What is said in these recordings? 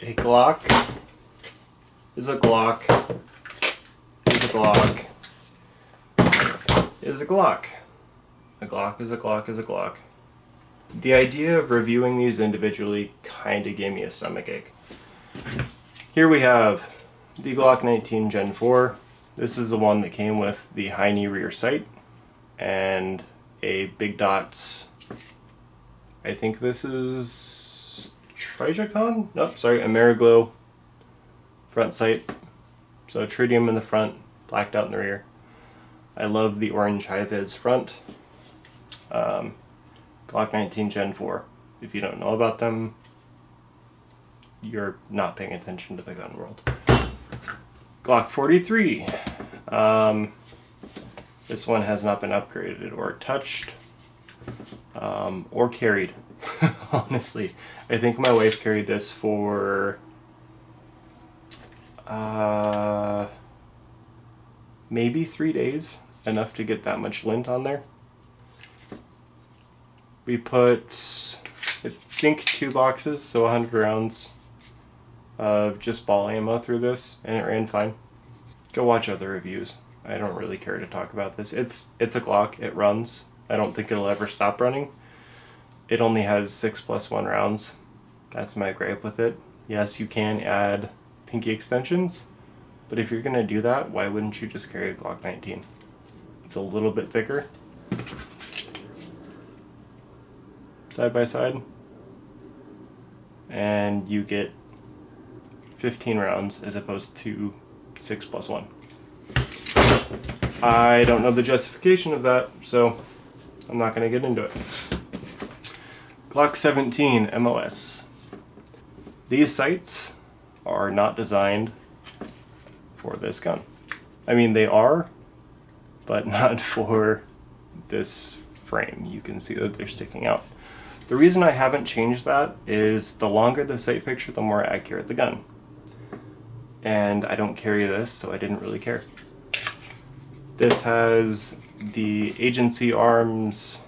A Glock is a Glock is a Glock is a Glock. A Glock is a Glock is a Glock. The idea of reviewing these individually kinda gave me a stomachache. Here we have the Glock 19 Gen 4. This is the one that came with the high knee rear sight and a big dots. I think this is Trijicon? Nope, sorry, Ameriglow front sight. So tritium in the front, blacked out in the rear. I love the orange high-vis front. Glock 19 Gen 4. If you don't know about them, you're not paying attention to the gun world. Glock 43. This one has not been upgraded or touched or carried. Honestly, I think my wife carried this for maybe 3 days, enough to get that much lint on there. We put, I think, 2 boxes, so 100 rounds of just ball ammo through this, and it ran fine. Go watch other reviews. I don't really care to talk about this. It's a Glock. It runs. I don't think it'll ever stop running. It only has 6+1 rounds. That's my gripe with it. Yes, you can add pinky extensions, but if you're gonna do that, why wouldn't you just carry a Glock 19? It's a little bit thicker. Side by side. And you get 15 rounds as opposed to 6+1. I don't know the justification of that, so I'm not going to get into it. Glock 17 MOS. These sights are not designed for this gun. I mean, they are, but not for this frame. You can see that they're sticking out. The reason I haven't changed that is the longer the sight picture, the more accurate the gun. And I don't carry this, so I didn't really care. This has the Agency Arms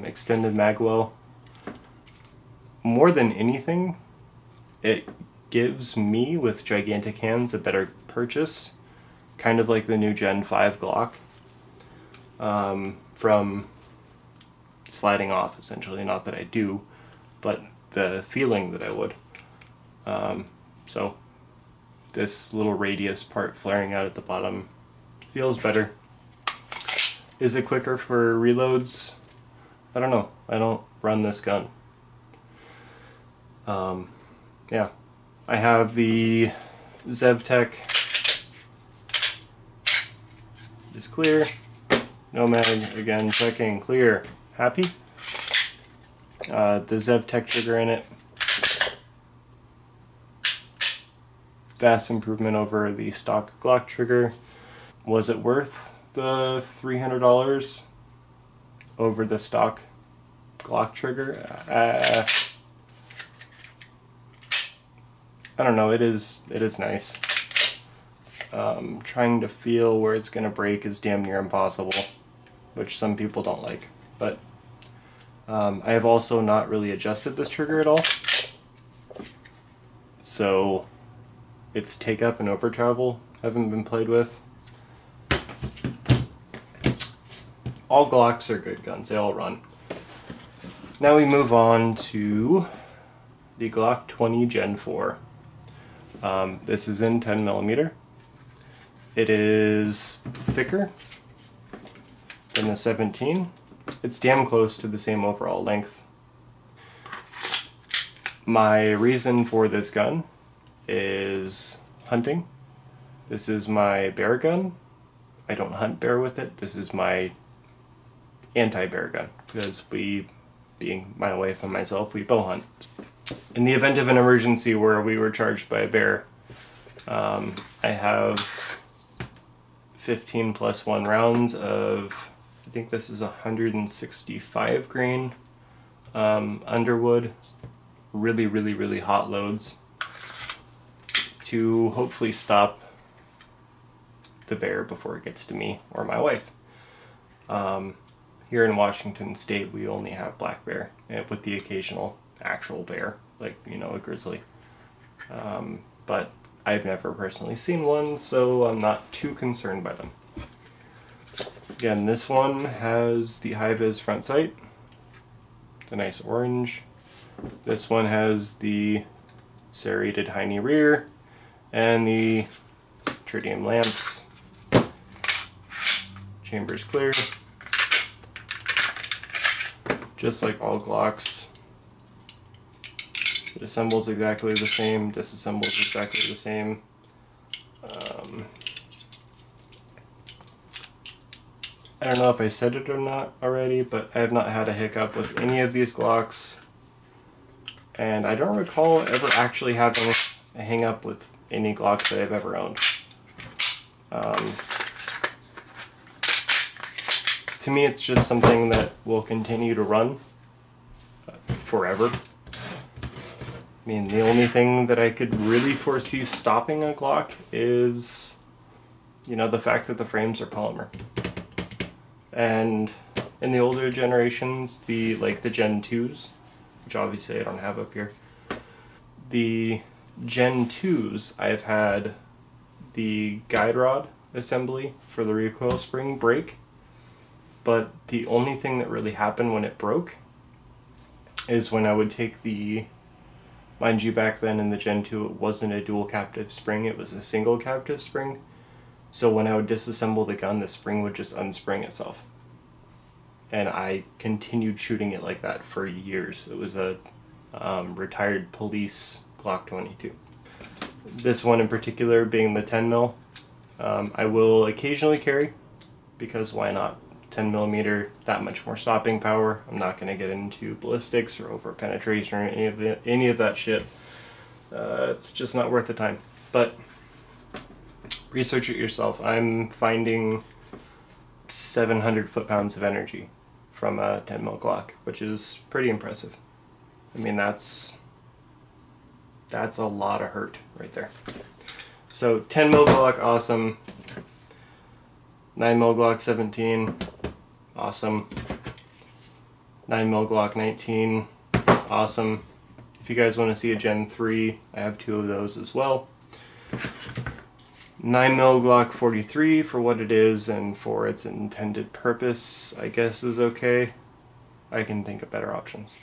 extended magwell. More than anything, it gives me, with gigantic hands, a better purchase. Kind of like the new Gen 5 Glock. From sliding off, essentially. Not that I do, but the feeling that I would. So this little radius part flaring out at the bottom feels better. Is it quicker for reloads? I don't know. I don't run this gun. Yeah. I have the ZevTech. Is clear. Nomad, again, checking, clear. Happy? The ZevTech trigger in it. Vast improvement over the stock Glock trigger. Was it worth the $300 over the stock Glock trigger? I don't know. It is nice. Trying to feel where it's gonna break is damn near impossible, which some people don't like. But I have also not really adjusted this trigger at all, so its take up and over travel haven't been played with. All Glocks are good guns, they all run. Now we move on to the Glock 20 Gen 4. This is in 10mm. It is thicker than the 17. It's damn close to the same overall length. My reason for this gun is hunting. This is my bear gun. I don't hunt bear with it. This is my anti-bear gun, because we, being my wife and myself, we bow hunt. In the event of an emergency where we were charged by a bear, I have 15+1 rounds of, I think this is 165 grain Underwood, really hot loads to hopefully stop the bear before it gets to me or my wife. Here in Washington State, we only have black bear, with the occasional actual bear, like, you know, a grizzly. but I've never personally seen one, so I'm not too concerned by them. Again, this one has the high-vis front sight, the nice orange. This one has the serrated hiney rear and the tritium lamps. Chamber's clear, just like all Glocks. It assembles exactly the same, disassembles exactly the same. I don't know if I said it or not already, but I have not had a hiccup with any of these Glocks. And I don't recall ever actually having a hang up with any Glocks that I've ever owned. To me, it's just something that will continue to run forever. I mean, the only thing that I could really foresee stopping a Glock is, you know, the fact that the frames are polymer. And in the older generations, the Gen 2s, which obviously I don't have up here, the Gen 2s, I've had the guide rod assembly for the recoil spring break, but the only thing that really happened when it broke is when I would take the, mind you, back then in the Gen 2 it wasn't a dual captive spring, it was a single captive spring. So when I would disassemble the gun, the spring would just unspring itself. And I continued shooting it like that for years. It was a retired police Glock 22. This one in particular being the 10 mil, I will occasionally carry, because why not? 10 millimeter, that much more stopping power. I'm not going to get into ballistics or over penetration or any of that shit. It's just not worth the time. But research it yourself. I'm finding 700 foot-pounds of energy from a 10 mil Glock, which is pretty impressive. I mean, that's a lot of hurt right there. So 10 mil Glock, awesome. 9 mil Glock 17, awesome. 9 mil Glock 19, awesome. If you guys want to see a Gen 3, I have 2 of those as well. 9 mil Glock 43 for what it is and for its intended purpose, I guess, is okay. I can think of better options.